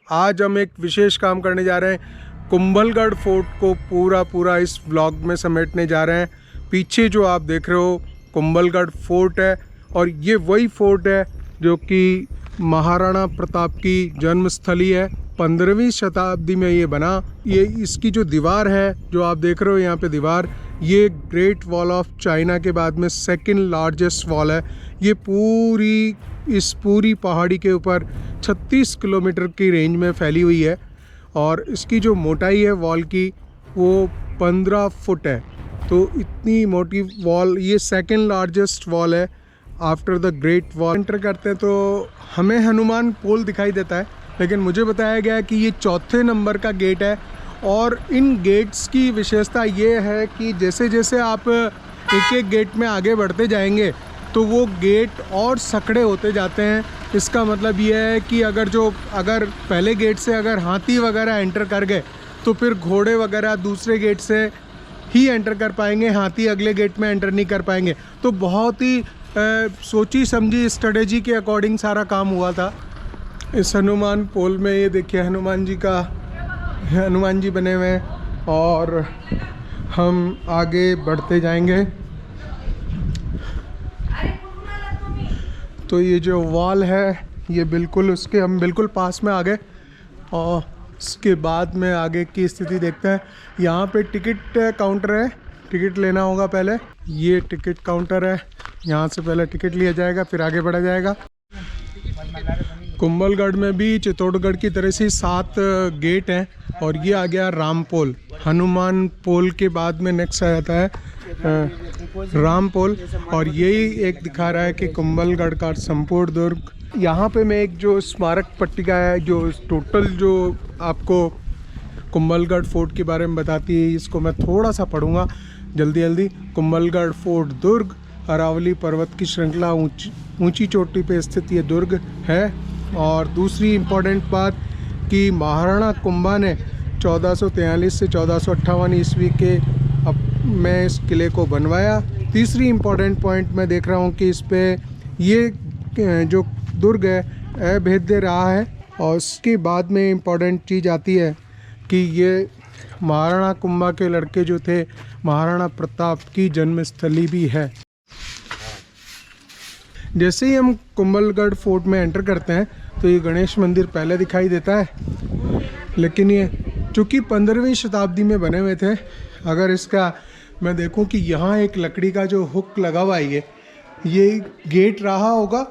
आज हम एक विशेष काम करने जा रहे हैं। कुंभलगढ़ फोर्ट को पूरा इस व्लॉग में समेटने जा रहे हैं। पीछे जो आप देख रहे हो कुंभलगढ़ फोर्ट है और ये वही फोर्ट है जो कि महाराणा प्रताप की जन्मस्थली है। 15वीं शताब्दी में ये बना। ये इसकी जो दीवार है जो आप देख रहे हो यहाँ पे दीवार, ये ग्रेट वॉल ऑफ चाइना के बाद में सेकंड लार्जेस्ट वॉल है। ये इस पूरी पहाड़ी के ऊपर 36 किलोमीटर की रेंज में फैली हुई है और इसकी जो मोटाई है वॉल की वो 15 फुट है। तो इतनी मोटी वॉल, ये सेकंड लार्जेस्ट वॉल है after the great wall. Enter करते हैं तो हमें हनुमान पोल दिखाई देता है, लेकिन मुझे बताया गया कि ये 4थे नंबर का गेट है। और इन गेट्स की विशेषता ये है कि जैसे जैसे आप एक गेट में आगे बढ़ते जाएंगे तो वो गेट और सकड़े होते जाते हैं। इसका मतलब ये है कि अगर पहले गेट से अगर हाथी वगैरह एंटर कर गए तो फिर घोड़े वगैरह दूसरे गेट से ही एंटर कर पाएंगे, हाथी अगले गेट में एंटर नहीं कर पाएंगे। तो बहुत ही सोची समझी स्ट्रेटेजी के अकॉर्डिंग सारा काम हुआ था। इस हनुमान पोल में ये देखिए हनुमान जी बने हुए हैं और हम आगे बढ़ते जाएंगे। तो ये जो वॉल है ये हम बिल्कुल पास में आ गए और इसके बाद में आगे की स्थिति देखते हैं। यहाँ पे टिकट काउंटर है, टिकट लेना होगा पहले। ये टिकट काउंटर है, यहाँ से पहले टिकट लिया जाएगा फिर आगे बढ़ा जाएगा। कुंभलगढ़ में भी चित्तौड़गढ़ की तरह से 7 गेट हैं और ये आ गया राम पोल। हनुमान पोल के बाद में नेक्स्ट आ जाता है राम पोल और यही एक दिखा रहा है कि कुंभलगढ़ का संपूर्ण दुर्ग। यहाँ पे मैं एक जो स्मारक पट्टिका है जो टोटल जो आपको कुंभलगढ़ फोर्ट के बारे में बताती है, इसको मैं थोड़ा सा पढ़ूँगा जल्दी। कुंभलगढ़ फोर्ट दुर्ग अरावली पर्वत की श्रृंखला ऊंची चोटी पे स्थित ये दुर्ग है। और दूसरी इम्पोर्टेंट बात कि महाराणा कुंभा ने 1443 से 1458 ईस्वी में इस किले को बनवाया। तीसरी इम्पोर्टेंट पॉइंट मैं देख रहा हूँ कि इस पे ये जो दुर्ग है अभेद्य रहा है। और उसके बाद में इम्पोर्टेंट चीज़ आती है कि ये महाराणा कुंभा के लड़के जो थे महाराणा प्रताप की जन्मस्थली भी है। जैसे ही हम कुंभलगढ़ फोर्ट में एंटर करते हैं तो ये गणेश मंदिर पहले दिखाई देता है, लेकिन ये चूँकि 15वीं शताब्दी में बने हुए थे। अगर इसका मैं देखूं कि यहाँ एक लकड़ी का जो हुक लगा हुआ है ये गेट रहा होगा,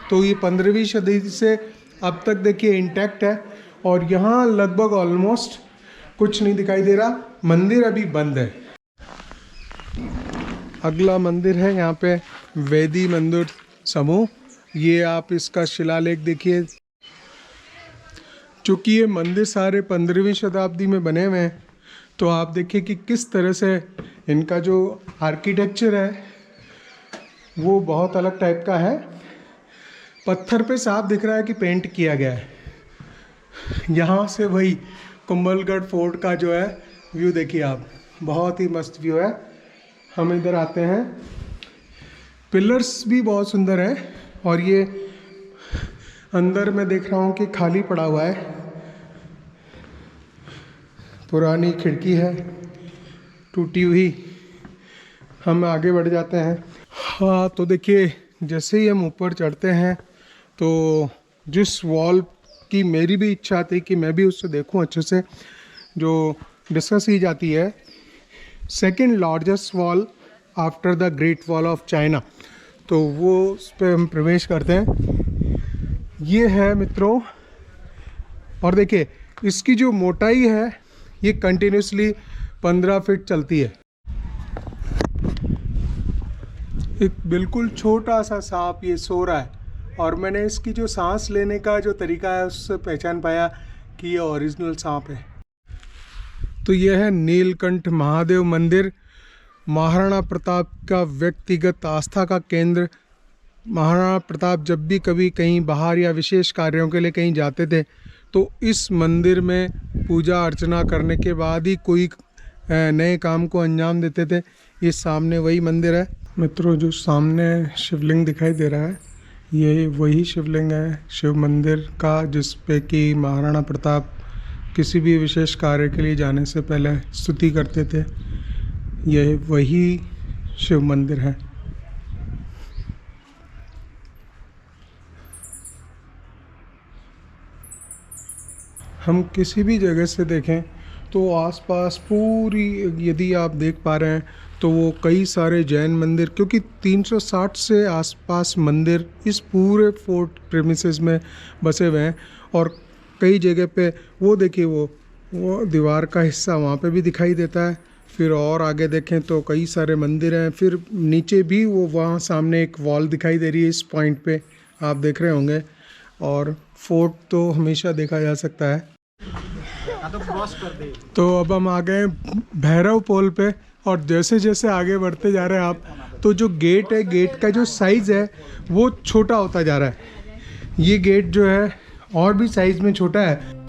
तो ये 15वीं सदी से अब तक देखिए इंटैक्ट है और यहाँ लगभग ऑलमोस्ट कुछ नहीं दिखाई दे रहा। मंदिर अभी बंद है। अगला मंदिर है यहाँ पे वेदी मंदिर समूह। ये आप इसका शिलालेख देखिए। चूँकि ये मंदिर सारे 15वीं शताब्दी में बने हुए हैं तो आप देखिए कि किस तरह से इनका जो आर्किटेक्चर है वो बहुत अलग टाइप का है। पत्थर पे साफ दिख रहा है कि पेंट किया गया है। यहाँ से वही कुंभलगढ़ फोर्ट का जो है व्यू देखिए आप, बहुत ही मस्त व्यू है। हम इधर आते हैं, पिलर्स भी बहुत सुंदर हैं और ये अंदर मैं देख रहा हूँ कि खाली पड़ा हुआ है। पुरानी खिड़की है टूटी हुई। हम आगे बढ़ जाते हैं। हाँ, तो देखिए जैसे ही हम ऊपर चढ़ते हैं तो जिस वॉल की मेरी भी इच्छा थी कि मैं भी उससे देखूं अच्छे से, जो डिस्कस की जाती है second largest wall after the great wall of China, तो वो उस पर हम प्रवेश करते हैं। ये है मित्रों, और देखिए इसकी जो मोटाई है ये कंटिन्यूसली 15 फीट चलती है। एक बिल्कुल छोटा सा सांप ये सो रहा है और मैंने इसकी जो सांस लेने का जो तरीका है उससे पहचान पाया कि ये ओरिजिनल सांप है। तो यह है नीलकंठ महादेव मंदिर, महाराणा प्रताप का व्यक्तिगत आस्था का केंद्र। महाराणा प्रताप जब भी कभी कहीं बाहर या विशेष कार्यों के लिए कहीं जाते थे तो इस मंदिर में पूजा अर्चना करने के बाद ही कोई नए काम को अंजाम देते थे। ये सामने वही मंदिर है मित्रों, जो सामने शिवलिंग दिखाई दे रहा है ये वही शिवलिंग है शिव मंदिर का जिस पे कि महाराणा प्रताप किसी भी विशेष कार्य के लिए जाने से पहले स्तुति करते थे। यह वही शिव मंदिर है। हम किसी भी जगह से देखें तो आसपास पूरी, यदि आप देख पा रहे हैं तो वो कई सारे जैन मंदिर, क्योंकि 360 से आसपास मंदिर इस पूरे फोर्ट प्रेमिसेस में बसे हुए हैं। और कई जगह पे वो देखिए वो दीवार का हिस्सा वहाँ पे भी दिखाई देता है। फिर और आगे देखें तो कई सारे मंदिर हैं। फिर नीचे भी वो वहाँ सामने एक वॉल दिखाई दे रही है, इस पॉइंट पे आप देख रहे होंगे। और फोर्ट तो हमेशा देखा जा सकता है। तो अब हम आ गए भैरव पोल पे, और जैसे जैसे आगे बढ़ते जा रहे हैं आप, तो जो गेट है, गेट का जो साइज़ है वो छोटा होता जा रहा है। ये गेट जो है और भी साइज़ में छोटा है।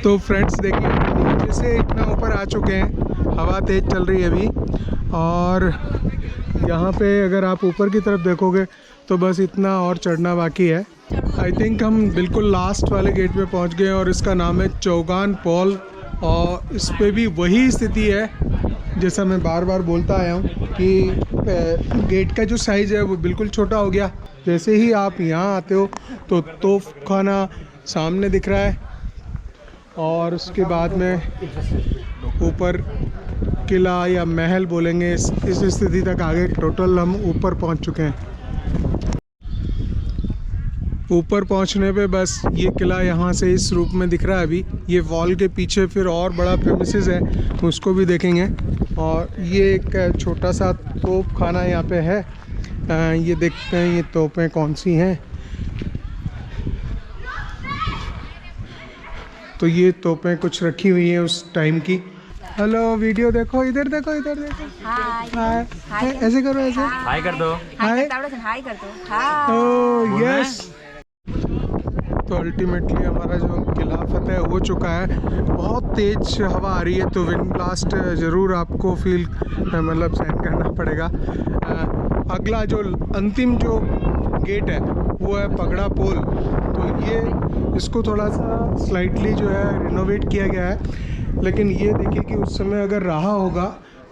तो फ्रेंड्स देखिए, नीचे से इतना ऊपर आ चुके हैं, हवा तेज़ चल रही है अभी। और यहाँ पे अगर आप ऊपर की तरफ देखोगे तो बस इतना और चढ़ना बाकी है। आई थिंक हम बिल्कुल लास्ट वाले गेट पे पहुँच गए, और इसका नाम है चौगान पोल। और इस पे भी वही स्थिति है जैसा मैं बार बार बोलता आया हूँ कि गेट का जो साइज़ है वो बिल्कुल छोटा हो गया। जैसे ही आप यहाँ आते हो तो तोपखाना सामने दिख रहा है, और उसके बाद में ऊपर किला या महल बोलेंगे, इस स्थिति तक आगे टोटल हम ऊपर पहुंच चुके हैं। ऊपर पहुंचने पे बस ये किला यहाँ से इस रूप में दिख रहा है अभी। ये वॉल के पीछे फिर और बड़ा प्रेमिसेस है, उसको भी देखेंगे। और ये एक छोटा सा तोप खाना यहाँ पे है। ये देखते हैं ये तोपें कौन सी हैं। तो ये तोपें कुछ रखी हुई हैं उस टाइम की। हेलो, वीडियो देखो, इधर देखो, इधर देखो। हाय हाय, ऐसे करो, ऐसे हाय कर दो। हाय हाय कर दो। Oh yes. तो अल्टीमेटली हमारा जो किला फतेह हो चुका है। बहुत तेज हवा आ रही है, तो विंड ब्लास्ट ज़रूर आपको फील मतलब सहन करना पड़ेगा। अगला जो अंतिम जो गेट है वो है पगड़ा पोल। तो ये इसको थोड़ा सा स्लाइटली जो है रिनोवेट किया गया है, लेकिन ये देखिए कि उस समय अगर रहा होगा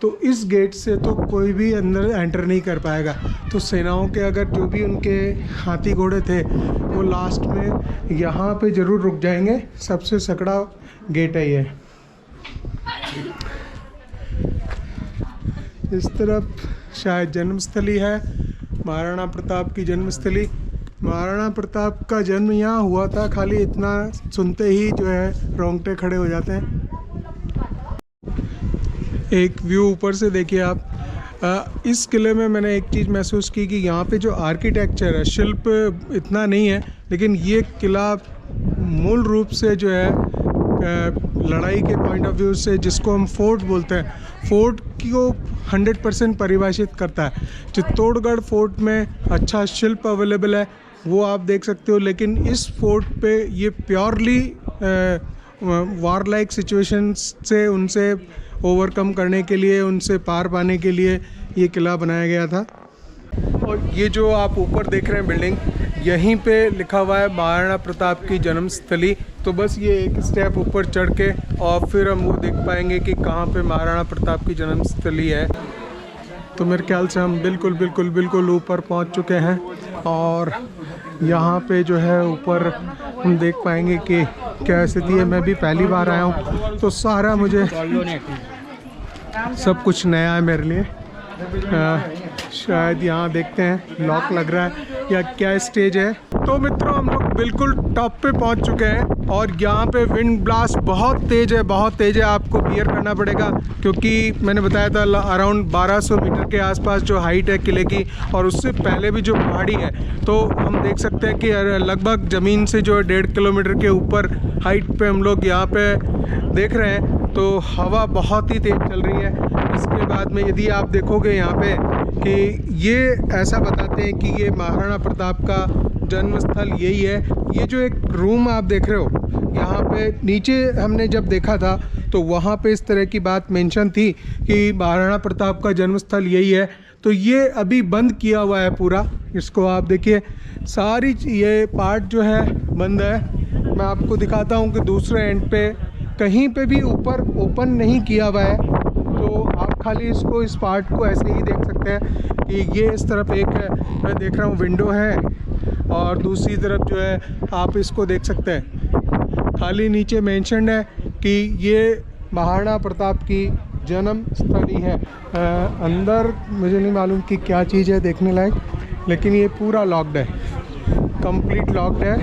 तो इस गेट से तो कोई भी अंदर एंटर नहीं कर पाएगा। तो सेनाओं के अगर जो भी उनके हाथी घोड़े थे वो लास्ट में यहाँ पे ज़रूर रुक जाएंगे। सबसे सकड़ा गेट है ये। इस तरफ शायद जन्मस्थली है, महाराणा प्रताप की जन्मस्थली। महाराणा प्रताप का जन्म यहाँ हुआ था, खाली इतना सुनते ही जो है रोंगटे खड़े हो जाते हैं। एक व्यू ऊपर से देखिए आप। इस किले में मैंने एक चीज़ महसूस की कि यहाँ पे जो आर्किटेक्चर है, शिल्प इतना नहीं है, लेकिन ये किला मूल रूप से जो है लड़ाई के पॉइंट ऑफ व्यू से, जिसको हम फोर्ट बोलते हैं, फोर्ट को 100% परिभाषित करता है। चित्तौड़गढ़ फोर्ट में अच्छा शिल्प अवेलेबल है, वो आप देख सकते हो, लेकिन इस फोर्ट पे ये प्योरली वार लाइक सिचुएशंस से उनसे ओवरकम करने के लिए, उनसे पार पाने के लिए ये किला बनाया गया था। और ये जो आप ऊपर देख रहे हैं बिल्डिंग, यहीं पे लिखा हुआ है महाराणा प्रताप की जन्मस्थली। तो बस ये एक स्टेप ऊपर चढ़ के और फिर हम वो देख पाएंगे कि कहाँ पे महाराणा प्रताप की जन्मस्थली है। तो मेरे ख्याल से हम बिल्कुल ऊपर पहुँच चुके हैं, और यहाँ पे जो है ऊपर हम देख पाएंगे कि क्या स्थिति है। मैं भी पहली बार आया हूँ, तो सारा मुझे सब कुछ नया है मेरे लिए। शायद यहाँ देखते हैं लॉक लग रहा है या क्या स्टेज है। तो मित्रों, हम लोग बिल्कुल टॉप पे पहुँच चुके हैं, और यहाँ पे विंड ब्लास्ट बहुत तेज़ है, बहुत तेज़ है। आपको बियर करना पड़ेगा, क्योंकि मैंने बताया था अराउंड 1200 मीटर के आसपास जो हाइट है किले की, और उससे पहले भी जो पहाड़ी है, तो हम देख सकते हैं कि लगभग ज़मीन से जो 1.5 किलोमीटर के ऊपर हाइट पे हम लोग यहाँ पे देख रहे हैं। तो हवा बहुत ही तेज़ चल रही है। इसके बाद में यदि आप देखोगे यहाँ पे कि ये ऐसा बताते हैं कि ये महाराणा प्रताप का जन्म स्थल यही है। ये जो एक रूम आप देख रहे हो, यहाँ पे नीचे हमने जब देखा था तो वहाँ पे इस तरह की बात मेंशन थी कि महाराणा प्रताप का जन्म स्थल यही है। तो ये अभी बंद किया हुआ है पूरा, इसको आप देखिए सारी ये पार्ट जो है बंद है। मैं आपको दिखाता हूँ कि दूसरे एंड पे कहीं पे भी ऊपर ओपन नहीं किया हुआ है, तो आप खाली इसको इस पार्ट को ऐसे ही देख सकते हैं कि ये इस तरफ एक मैं देख रहा हूँ विंडो है और दूसरी तरफ जो है आप इसको देख सकते हैं। खाली नीचे मेंशन्ड है कि ये महाराणा प्रताप की जन्म स्थली है। अंदर मुझे नहीं मालूम कि क्या चीज़ है देखने लायक, लेकिन ये पूरा लॉक्ड है, कंप्लीट लॉक्ड है।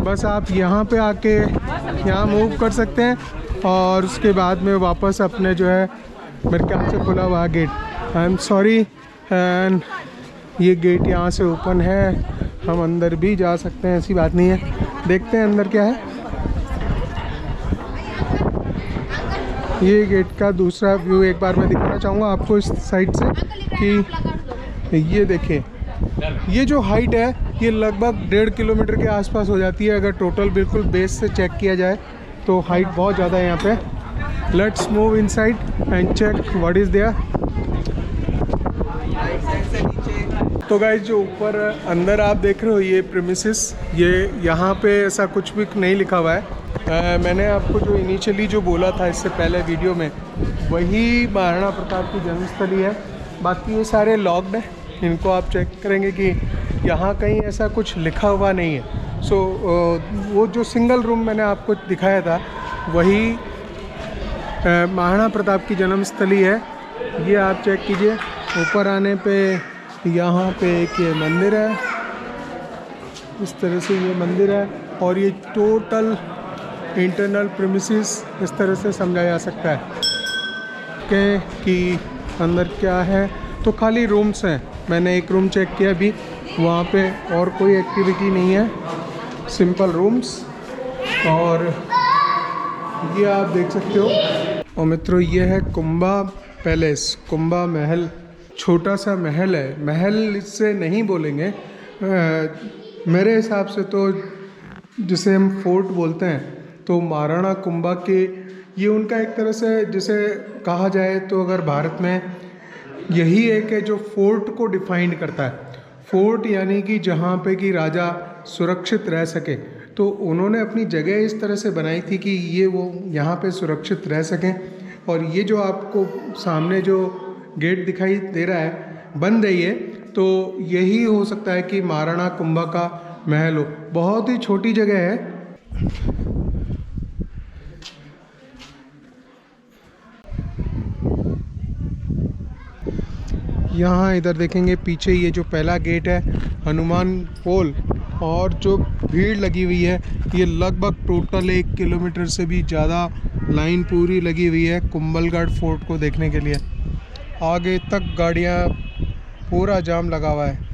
बस आप यहाँ पे आके यहाँ मूव कर सकते हैं और उसके बाद में वापस अपने जो है मेरे ख्याल से खुला हुआ gate, I am sorry, and ये गेट यहाँ से ओपन है, हम अंदर भी जा सकते हैं, ऐसी बात नहीं है। देखते हैं अंदर क्या है। ये गेट का दूसरा व्यू एक बार मैं दिखाना चाहूँगा आपको इस साइड से कि ये देखिए, ये जो हाइट है ये लगभग 1.5 किलोमीटर के आसपास हो जाती है अगर टोटल बिल्कुल बेस से चेक किया जाए तो हाइट बहुत ज़्यादा है यहाँ पे। Let's move inside and check what is there. तो गाइस जो ऊपर अंदर आप देख रहे हो ये प्रीमिसेस, ये यहाँ पे ऐसा कुछ भी नहीं लिखा हुआ है। मैंने आपको जो इनिशियली जो बोला था इससे पहले वीडियो में, वही महाराणा प्रताप की जन्मस्थली है। बाकी ये सारे लॉक्ड हैं, इनको आप चेक करेंगे कि यहाँ कहीं ऐसा कुछ लिखा हुआ नहीं है। सो वो जो सिंगल रूम मैंने आपको दिखाया था वही महाराणा प्रताप की जन्मस्थली है। ये आप चेक कीजिए, ऊपर आने पे यहाँ पे एक ये मंदिर है, इस तरह से ये मंदिर है और ये टोटल इंटरनल प्रीमिसेस इस तरह से समझा जा सकता है कि अंदर क्या है। तो खाली रूम्स हैं, मैंने एक रूम चेक किया अभी, वहाँ पे और कोई एक्टिविटी नहीं है, सिंपल रूम्स। और ये आप देख सकते हो। और मित्रों ये है कुंभा पैलेस, कुंभा महल, छोटा सा महल है, महल इससे नहीं बोलेंगे मेरे हिसाब से, तो जिसे हम फोर्ट बोलते हैं। तो महाराणा कुंभा के ये उनका एक तरह से जिसे कहा जाए तो अगर भारत में यही एक है जो फोर्ट को डिफाइन करता है। फोर्ट यानी कि जहाँ पे कि राजा सुरक्षित रह सके, तो उन्होंने अपनी जगह इस तरह से बनाई थी कि ये वो यहाँ पे सुरक्षित रह सकें। और ये जो आपको सामने जो गेट दिखाई दे रहा है बंद है ये, तो यही हो सकता है कि महाराणा कुंभा का महल हो। बहुत ही छोटी जगह है। यहाँ इधर देखेंगे पीछे ये जो पहला गेट है हनुमान पोल, और जो भीड़ लगी हुई है ये लगभग टोटल 1 किलोमीटर से भी ज़्यादा लाइन पूरी लगी हुई है कुंभलगढ़ फोर्ट को देखने के लिए। आगे तक गाड़ियाँ, पूरा जाम लगा हुआ है।